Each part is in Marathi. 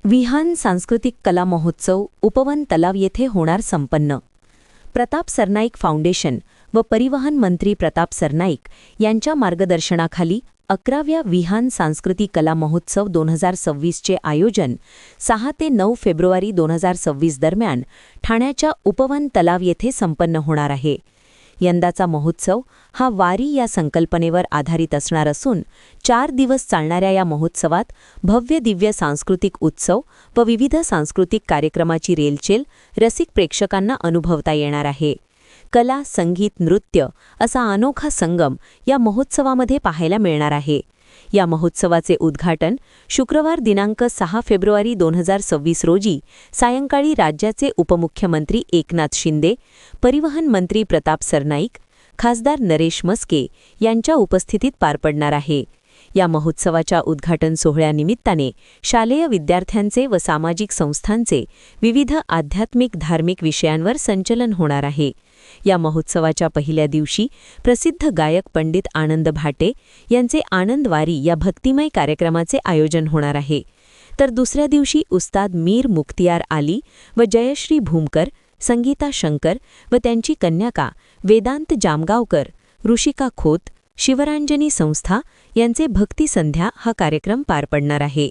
विहान सांस्कृतिक कला महोत्सव उपवन तलाव येथे होणार संपन्न. प्रताप सरनाईक फाउंडेशन व परिवहन मंत्री प्रताप सरनाईक यांच्या मार्गदर्शनाखाली 11व्या विहान सांस्कृतिक कला महोत्सव 2026चे आयोजन 6 ते 9 फेब्रुवारी 2026 दरम्यान ठाण्याच्या उपवन तलाव येथे संपन्न होणार आहे. यंदाचा महोत्सव हा वारी या संकल्पनेवर आधारित असणार असून 4 दिवस चालणाऱ्या या महोत्सवात भव्य दिव्य सांस्कृतिक उत्सव व विविध सांस्कृतिक कार्यक्रमाची रेलचेल रसिक प्रेक्षकांना अनुभवता येणार आहे. कला, संगीत, नृत्य असा अनोखा संगम या महोत्सवामध्ये पाहायला मिळणार आहे. या महोत्सवाचे उद्घाटन शुक्रवार दिनांक 6 फेब्रुवारी 2026 रोजी सायंकाळी राज्याचे उपमुख्यमंत्री एकनाथ शिंदे, परिवहन मंत्री प्रताप सरनाईक, खासदार नरेश मस्के यांच्या उपस्थितीत पार पडणार आहे. या महोत्सवाच्या उद्घाटन सोहळ्यानिमित्ताने शालेय विद्यार्थ्यांचे व सामाजिक संस्थांचे विविध आध्यात्मिक धार्मिक विषयांवर संचलन होणार आहे. या महोत्सवाच्या पहिल्या दिवशी प्रसिद्ध गायक पंडित आनंद भाटे यांचे आनंदवारी या भक्तिमय कार्यक्रमाचे आयोजन होणार आहे. तर दुसऱ्या दिवशी उस्ताद मीर मुख्तियार आली व जयश्री भूमकर, संगीता शंकर व त्यांची कन्याका वेदांत जामगावकर, ऋषिका खोत, शिवरांजनी संस्था यांचे भक्ती संध्या हा कार्यक्रम पार पडणार आहे.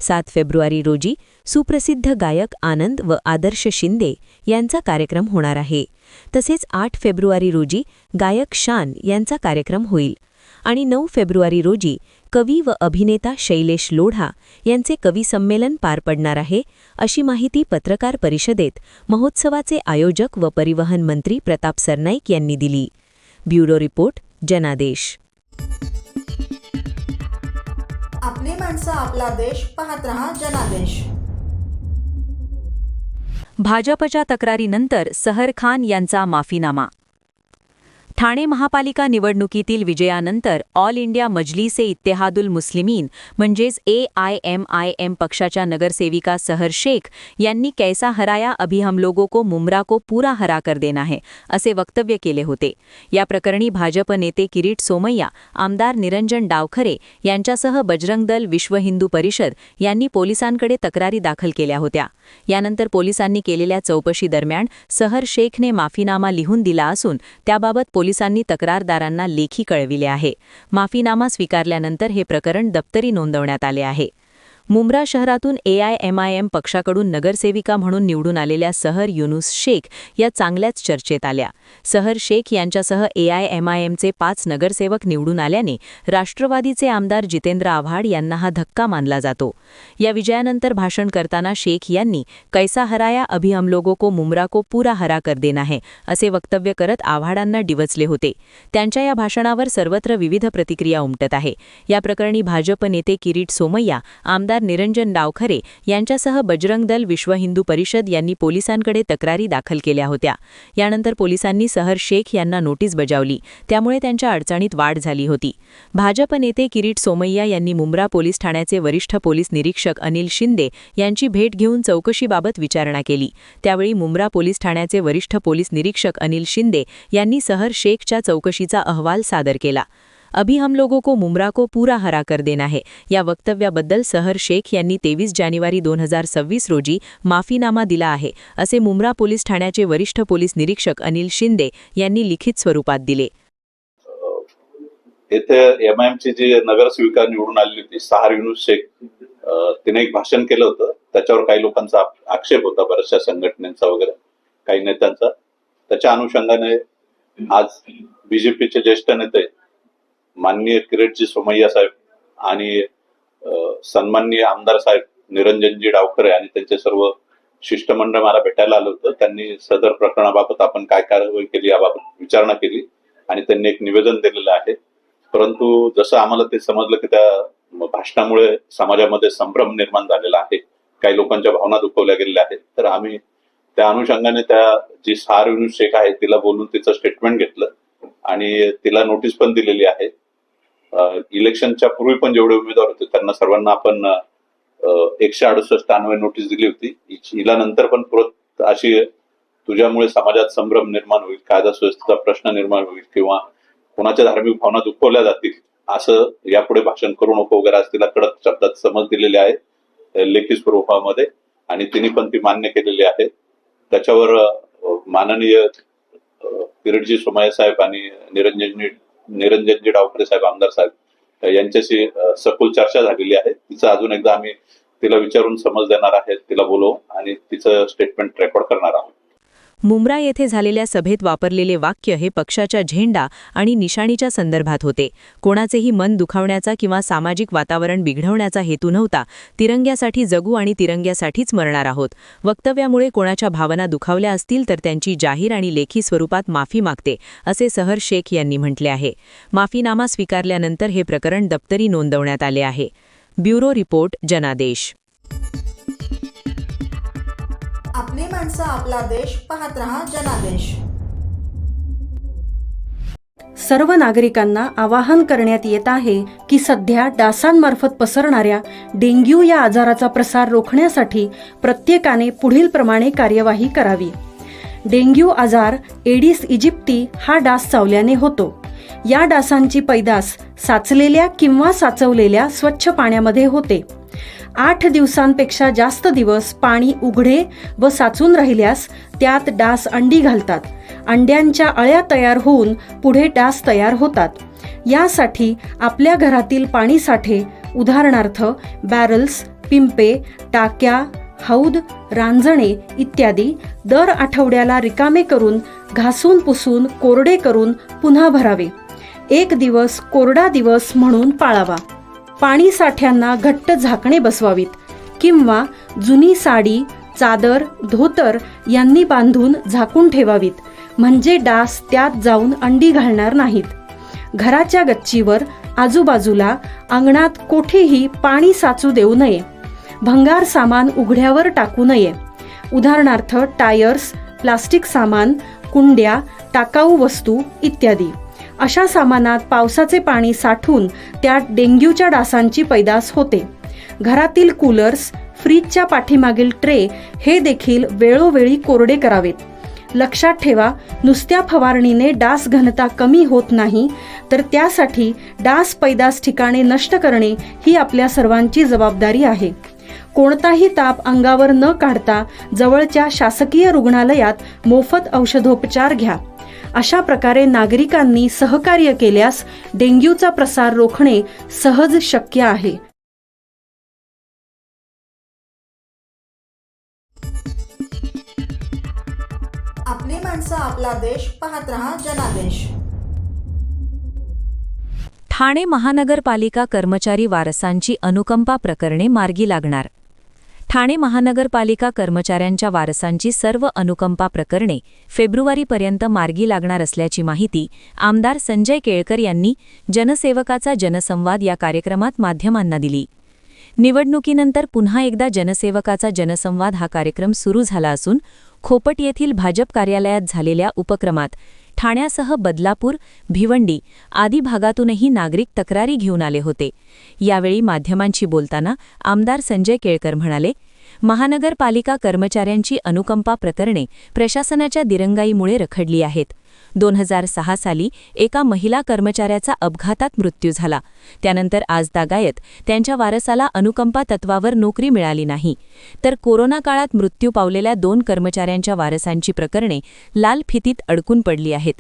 7 फेब्रुवारी रोजी सुप्रसिद्ध गायक आनंद व आदर्श शिंदे यांचा कार्यक्रम होणार आहे. तसेच 8 फेब्रुवारी रोजी गायक शान यांचा कार्यक्रम होईल आणि 9 फेब्रुवारी रोजी कवी व अभिनेता शैलेश लोढा यांचे कवी संमेलन पार पडणार आहे, अशी माहिती पत्रकार परिषदेत महोत्सवाचे आयोजक व परिवहन मंत्री प्रताप सरनाईक यांनी दिली. ब्युरो रिपोर्ट, जनादेश. आपली माणसं, आपला देश. पाहत रहा जनादेश. भाजपच्या तक्रारीनंतर सहर खान यांचा माफीनामा. ठाणे महापालिका निवडणुकीतील विजयानंतर ऑल इंडिया मजलिस ए इत्तेहादुल मुस्लिमीन म्हणजेच AIMIM पक्षाच्या नगरसेविका सहर शेख यांनी कैसा हराया अभी हम लोगों को मुमरा को पूरा हरा कर देना है असे वक्तव्य केले होते. या प्रकरणी भाजप नेते किरीट सोमय्या, आमदार निरंजन डावखरे यांच्यासह बजरंग दल विश्व हिंदू परिषद यांनी पोलिसांकडे तक्रारी दाखल केल्या होत्या. यानंतर पोलिसांनी केलेल्या चौकशी दरम्यान सहर शेखने माफीनामा लिहून दिला असून त्याबाबत पोलिसांनी तक्रारदारांना लेखी कळविले आहे. माफीनामा स्वीकारल्यानंतर हे प्रकरण दप्तरी नोंदवण्यात आले आहे. मुंब्रा शहरातून AIMIM पक्षाकडून नगरसेविका म्हणून निवडून आलेल्या सहर युनुस शेख या चांगल्याच चर्चेत आल्या. सहर शेख यांच्यासह AIMIMचे 5 नगरसेवक निवडून आल्याने राष्ट्रवादीचे आमदार जितेंद्र आव्हाड यांना हा धक्का मानला जातो. या विजयानंतर भाषण करताना शेख यांनी कैसा हराया अभी हम लोगों को मुमरा को पूरा हरा कर देना है असे वक्तव्य करत आव्हाडांना डिवचले होते. त्यांच्या या भाषणावर सर्वत्र विविध प्रतिक्रिया उमटत आहे. या प्रकरणी भाजप नेते किरीट सोमय्या, आमदार निरंजन डावखरे यांच्यासह बजरंग दल विश्व हिंदू परिषद यांनी पोलिसांकडे तक्रारी दाखल केल्या होत्या. यानंतर पोलिसांनी सहर शेख यांना नोटीस बजावली, त्यामुळे त्यांच्या अडचणीत वाढ झाली होती. भाजप नेते किरीट सोमय्या यांनी मुंब्रा पोलीस ठाण्याचे वरिष्ठ पोलीस निरीक्षक अनिल शिंदे यांची भेट घेऊन चौकशीबाबत विचारणा केली. त्यावेळी मुंब्रा पोलीस ठाण्याचे वरिष्ठ पोलीस निरीक्षक अनिल शिंदे यांनी सहर शेखच्या चौकशीचा अहवाल सादर केला. अभी हम लोगों को मुमरा को पूरा हरा कर देना है या वक्तव्याबद्दल सहर शेख यांनी 23 जानेवारी 2026 रोजी माफीनामा दिला आहे, असे मुंब्रा पोलीस ठाण्याचे वरिष्ठ पोलीस निरीक्षक अनिल शिंदे यांनी लिखित स्वरूपात दिले. येथे MIMची जी नगरसेविका निवडून आली होती सहर युनुस शेख, तिने एक भाषण केलं होतं. त्याच्यावर काही लोकांचा आक्षेप होता, बऱ्याचशा संघटनांचा वगैरे काही नेत्यांचा. त्याच्या अनुषंगाने आज BJPचे ज्येष्ठ नेते माननीय किरीटजी सोमय्या साहेब आणि सन्माननीय आमदार साहेब निरंजनजी डावखरे आणि त्यांचे सर्व शिष्टमंडळ मला भेटायला आलं होतं. त्यांनी सदर प्रकरणाबाबत आपण काय कारवाई केली याबाबत विचारणा केली आणि त्यांनी एक निवेदन दिलेलं आहे. परंतु जसं आम्हाला ते समजलं की त्या भाषणामुळे समाजामध्ये संभ्रम निर्माण झालेला आहे, काही लोकांच्या भावना दुखवल्या गेलेल्या आहेत. तर आम्ही त्या अनुषंगाने त्या जी सहर युनुस शेख आहे तिला बोलून तिचं स्टेटमेंट घेतलं आणि तिला नोटीस पण दिलेली आहे. इलेक्शनच्या पूर्वी पण जेवढे उमेदवार होते त्यांना सर्वांना आपण 168 अन्वय नोटीस दिली होती. हिला नंतर पण परत अशी तुझ्यामुळे समाजात संभ्रम निर्माण होईल, कायदा सुव्यवस्थेचा प्रश्न निर्माण होईल किंवा कोणाच्या धार्मिक भावना दुखवल्या जातील असं यापुढे भाषण करू नको वगैरे असं तिला कडक शब्दात समज दिलेले आहे लेखी स्वरूपामध्ये आणि तिने पण ती मान्य केलेली आहे. त्याच्यावर माननीय किरीटजी सोमय्या साहेब आणि निरंजनजी डावखरे साहेब आमदार साहेब यांच्याशी सखोल चर्चा झालेली आहे. तिचं अजून एकदा आम्ही तिला विचारून समज देणार आहे, तिला बोलवू आणि तिचं स्टेटमेंट रेकॉर्ड करणार आहोत. मुंब्रा येथे झालेल्या सभेत वापरलेले वाक्य हे पक्षाच्या झेंडा आणि निशाणीच्या संदर्भात होते. कोणाचेही मन दुखावण्याचा किंवा सामाजिक वातावरण बिघडवण्याचा हेतू नव्हता. तिरंग्यासाठी जगू आणि तिरंग्यासाठीच मरणार आहोत. वक्तव्यामुळे कोणाच्या भावना दुखावल्या असतील तर त्यांची जाहीर आणि लेखी स्वरूपात माफी मागते, असे सहर शेख यांनी म्हटले आहे. माफीनामा स्वीकारल्यानंतर हे प्रकरण दप्तरी नोंदवण्यात आले आहे. ब्युरो रिपोर्ट, जनादेश. आपली माणसं, आपला देश. पाहत रहा जनादेश. सर्व नागरिकांना आवाहन करण्यात येत आहे की सध्या डासांमार्फत पसरणाऱ्या डेंग्यू या आजाराचा प्रसार रोखण्यासाठी प्रत्येकाने पुढील प्रमाणे कार्यवाही करावी. डेंग्यू आजार एडिस इजिप्ती हा डास चावल्याने होतो. या डासांची पैदास साचलेल्या किंवा साचवलेल्या स्वच्छ पाण्यामध्ये होते. 8 दिवसांपेक्षा जास्त दिवस पाणी उघडे व साचून राहिल्यास त्यात डास अंडी घालतात. अंड्यांच्या अळ्या तयार होऊन पुढे डास तयार होतात. यासाठी आपल्या घरातील पाणीसाठे, उदाहरणार्थ बॅरल्स, पिंपे, टाक्या, हौद, रांजणे इत्यादी दर आठवड्याला रिकामे करून घासून पुसून कोरडे करून पुन्हा भरावे. 1 दिवस कोरडा दिवस म्हणून पाळावा. पाणी साठ्यांना घट्ट झाकणे बसवावीत किंवा जुनी साडी, चादर, धोतर यांनी बांधून झाकून ठेवावीत, म्हणजे डास त्यात जाऊन अंडी घालणार नाहीत. घराच्या गच्चीवर, आजूबाजूला, अंगणात कोठेही पाणी साचू देऊ नये. भंगार सामान उघड्यावर टाकू नये. उदाहरणार्थ टायर्स, प्लास्टिक सामान, कुंड्या, टाकाऊ वस्तू इत्यादी. अशा सामानात पावसाचे पाणी साठून त्यात डेंग्यूच्या डासांची पैदास होते. घरातील कूलर्स, फ्रीजच्या पाठीमागील ट्रे हे देखील वेळोवेळी कोरडे करावेत. लक्षात ठेवा, नुसत्या फवारणीने डास घनता कमी होत नाही, तर त्यासाठी डास पैदास ठिकाणे नष्ट करणे ही आपल्या सर्वांची जबाबदारी आहे. कोणताही ताप अंगावर न काढता जवळच्या शासकीय रुग्णालयात मोफत औषधोपचार घ्या. अशा प्रकारे नागरिकांनी सहकार्य केल्यास डेंग्यूचा प्रसार रोखणे सहज शक्य आहे. आपली माणसं, आपला देश. पाहत रहा जनादेश. ठाणे महानगरपालिका कर्मचारी वारसांची अनुकंपा प्रकरणे मार्गी लागणार. ठाणे महानगरपालिका कर्मचाऱ्यांच्या वारसांची सर्व अनुकंपा प्रकरणे फेब्रुवारीपर्यंत मार्गी लागणार असल्याची माहिती आमदार संजय केळकर यांनी जनसेवकाचा जनसंवाद या कार्यक्रमात माध्यमांना दिली. निवडणुकीनंतर पुन्हा एकदा जनसेवकाचा जनसंवाद हा कार्यक्रम सुरू झाला असून खोपट येथील भाजप कार्यालयात झालेल्या उपक्रमात ठाण्यासह बदलापूर, भिवंडी आदी भागातूनही नागरिक तक्रारी घेऊन आले होते. यावेळी माध्यमांशी बोलताना आमदार संजय केळकर म्हणाले, महानगरपालिका कर्मचाऱ्यांची अनुकंपा प्रकरणे प्रशासनाच्या दिरंगाईमुळे रखडली आहेत. 2006 साली एका महिला कर्मचाऱ्याचा अपघातात मृत्यू झाला. त्यानंतर आजतागायत त्यांच्या वारसाला अनुकंपा तत्वावर नोकरी मिळाली नाही. तर कोरोना काळात मृत्यू पावलेल्या 2 कर्मचाऱ्यांच्या वारसांची प्रकरणे लाल फितीत अडकून पडली आहेत.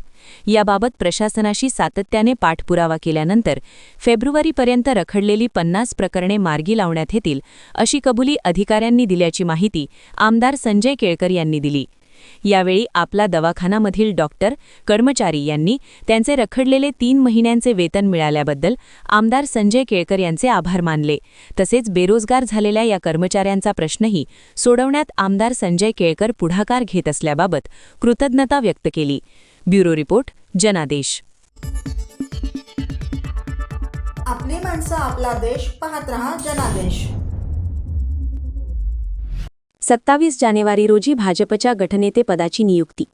याबाबत प्रशासनाशी सातत्याने पाठपुरावा केल्यानंतर फेब्रुवारीपर्यंत रखडलेली 50 प्रकरणे मार्गी लावण्यात येतील, अशी कबुली अधिकाऱ्यांनी दिल्याची माहिती आमदार संजय केळकर यांनी दिली. यावेळी आपला दवाखानामधील डॉक्टर, कर्मचारी यांनी त्यांचे रखडलेले 3 महिन्यांचे वेतन मिळाल्याबद्दल आमदार संजय केळकर यांचे आभार मानले. तसेच बेरोजगार झालेल्या या कर्मचाऱ्यांचा प्रश्नही सोडवण्यात आमदार संजय केळकर पुढाकार घेत असल्याबाबत कृतज्ञता व्यक्त केली. ब्युरो रिपोर्ट, जनादेश. आपली माणसं, आपला देश. पाहत रहा जनादेश. 27 जानेवारी रोजी भाजपच्या गटनेते पदाची नियुक्ती.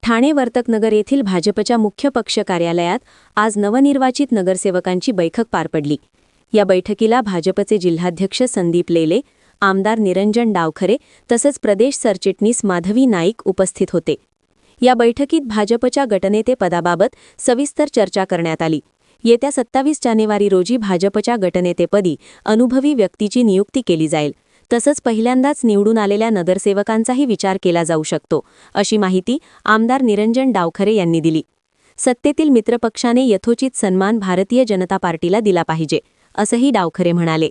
ठाणे वर्तकनगर येथील भाजपच्या मुख्य पक्ष कार्यालयात आज नवनिर्वाचित नगरसेवकांची बैठक पार पडली. या बैठकीला भाजपचे जिल्हाध्यक्ष संदीप लेले, आमदार निरंजन डावखरे तसंच प्रदेश सरचिटणीस माधवी नाईक उपस्थित होते. या बैठकीत भाजपच्या गटनेते पदाबाबत सविस्तर चर्चा करण्यात आली. येत्या 27 जानेवारी रोजी भाजपच्या गटनेतेपदी अनुभवी व्यक्तीची नियुक्ती केली जाईल. तसंच पहिल्यांदाच निवडून आलेल्या नगरसेवकांचाही विचार केला जाऊ शकतो, अशी माहिती आमदार निरंजन डावखरे यांनी दिली. सत्तेतील मित्रपक्षाने यथोचित सन्मान भारतीय जनता पार्टीला दिला पाहिजे, असंही डावखरे म्हणाले.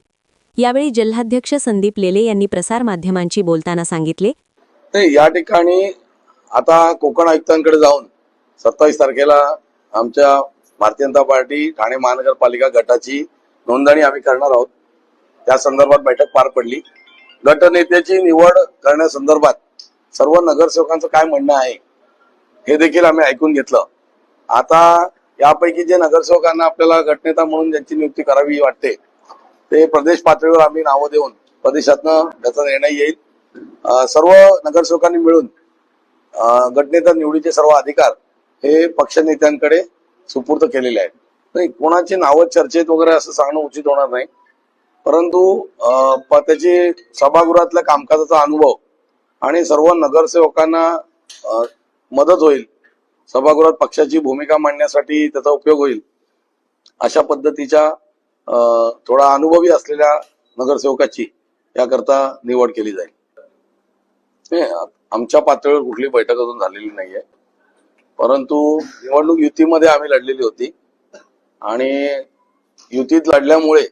यावेळी जिल्हाध्यक्ष संदीप लेले यांनी प्रसारमाध्यमांशी बोलताना सांगितले, या ठिकाणी आता कोकण आयुक्तांकडे जाऊन 27 तारखेला आमच्या भारतीय जनता पार्टी ठाणे महानगरपालिका गटाची नोंदणी आम्ही करणार आहोत. त्या संदर्भात बैठक पार पडली. गटनेत्याची निवड करण्यासंदर्भात सर्व नगरसेवकांचं काय म्हणणं आहे हे देखील आम्ही ऐकून घेतलं. आता यापैकी जे नगरसेवकांना आपल्याला गटनेता म्हणून ज्यांची नियुक्ती करावी वाटते ते प्रदेश पातळीवर आम्ही नावं देऊन प्रदेशातनं त्याचा निर्णय येईल. सर्व नगरसेवकांनी मिळून गटनेता निवडीचे सर्व अधिकार हे पक्षनेत्यांकडे सुपूर्द केलेले आहेत. नाही, कोणाची नावं चर्चेत वगैरे असं सांगणं उचित होणार नाही, परंतु त्याची सभागृहातल्या कामकाजाचा अनुभव आणि सर्व नगरसेवकांना मदत होईल, सभागृहात पक्षाची भूमिका मांडण्यासाठी त्याचा उपयोग होईल, अशा पद्धतीच्या थोडा अनुभवी असलेल्या नगरसेवकाची याकरता निवड केली जाईल. आमच्या पातळीवर कुठली बैठक अजून झालेली नाहीये, परंतु निवडणूक युतीमध्ये आम्ही लढलेली होती आणि युतीत लढल्यामुळे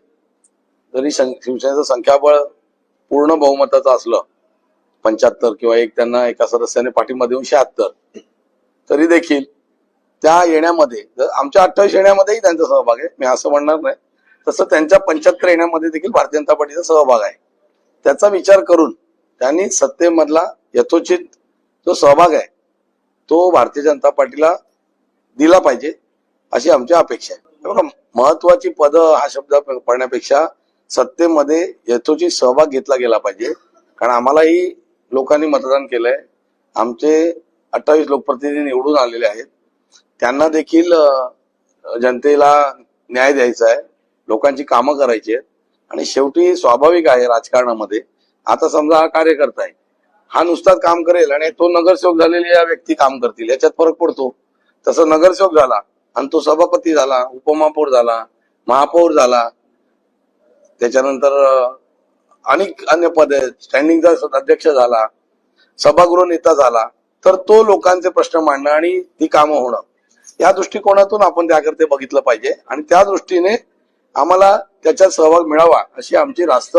जरी शिवसेनेचं संख्याबळ पूर्ण बहुमताचं असलं 75 किंवा त्यांना एका सदस्याने पाठिंबा देऊन 76, तरी देखील त्या येण्यामध्ये आमच्या 28 येण्यामध्येही त्यांचा सहभाग आहे, मी असं म्हणणार नाही. तसं त्यांच्या 75 येण्यामध्ये देखील भारतीय जनता पार्टीचा सहभाग आहे. त्याचा विचार करून त्यांनी सत्तेमधला यथोचित जो सहभाग आहे तो भारतीय जनता पार्टीला दिला पाहिजे, अशी आमची अपेक्षा आहे. बघा, महत्वाची पदं हा शब्द पडण्यापेक्षा सत्तेमध्ये यथोचित सहभाग घेतला गेला पाहिजे. कारण आम्हालाही लोकांनी मतदान केलंय, आमचे 28 लोकप्रतिनिधी निवडून आलेले आहेत, त्यांना देखील जनतेला न्याय द्यायचा आहे, लोकांची कामं करायची आहेत. आणि शेवटी स्वाभाविक आहे राजकारणामध्ये, आता समजा हा कार्यकर्ता आहे, हा नुसताच काम करेल आणि तो नगरसेवक झालेले या व्यक्ती काम करतील, याच्यात फरक पडतो. तसं नगरसेवक झाला आणि तो सभापती झाला, उपमहापौर झाला, महापौर झाला, त्याच्यानंतर अनेक अन्य पदे, स्टँडिंगचा अध्यक्ष झाला, सभागृह नेता झाला, तर तो लोकांचे प्रश्न मांडणं आणि ती कामं होणं, या दृष्टिकोनातून आपण त्याकरता बघितलं पाहिजे आणि त्या दृष्टीने आम्हाला त्याच्यात सहभाग मिळावा अशी आमची रास्त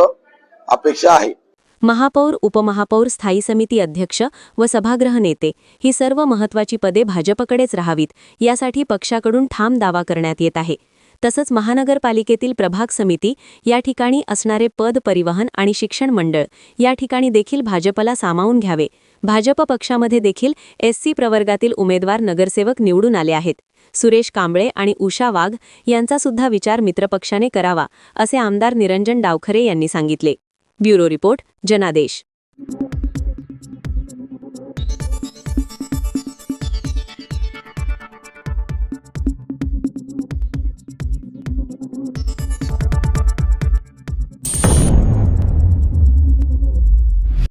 अपेक्षा आहे. महापौर, उपमहापौर, स्थायी समिती अध्यक्ष व सभागृह नेते ही सर्व महत्त्वाची पदे भाजपकडेच राहावीत, यासाठी पक्षाकडून ठाम दावा करण्यात येत आहे. तसंच महानगरपालिकेतील प्रभाग समिती या ठिकाणी असणारे पद, परिवहन आणि शिक्षण मंडळ या ठिकाणी देखील भाजपला सामावून घ्यावे. भाजप पक्षामध्ये देखील SC प्रवर्गातील उमेदवार नगरसेवक निवडून आले आहेत. सुरेश कांबळे आणि उषा वाघ यांचा सुद्धा विचार मित्रपक्षाने करावा, असे आमदार निरंजन डावखरे यांनी सांगितले. ब्युरो रिपोर्ट, जनादेश.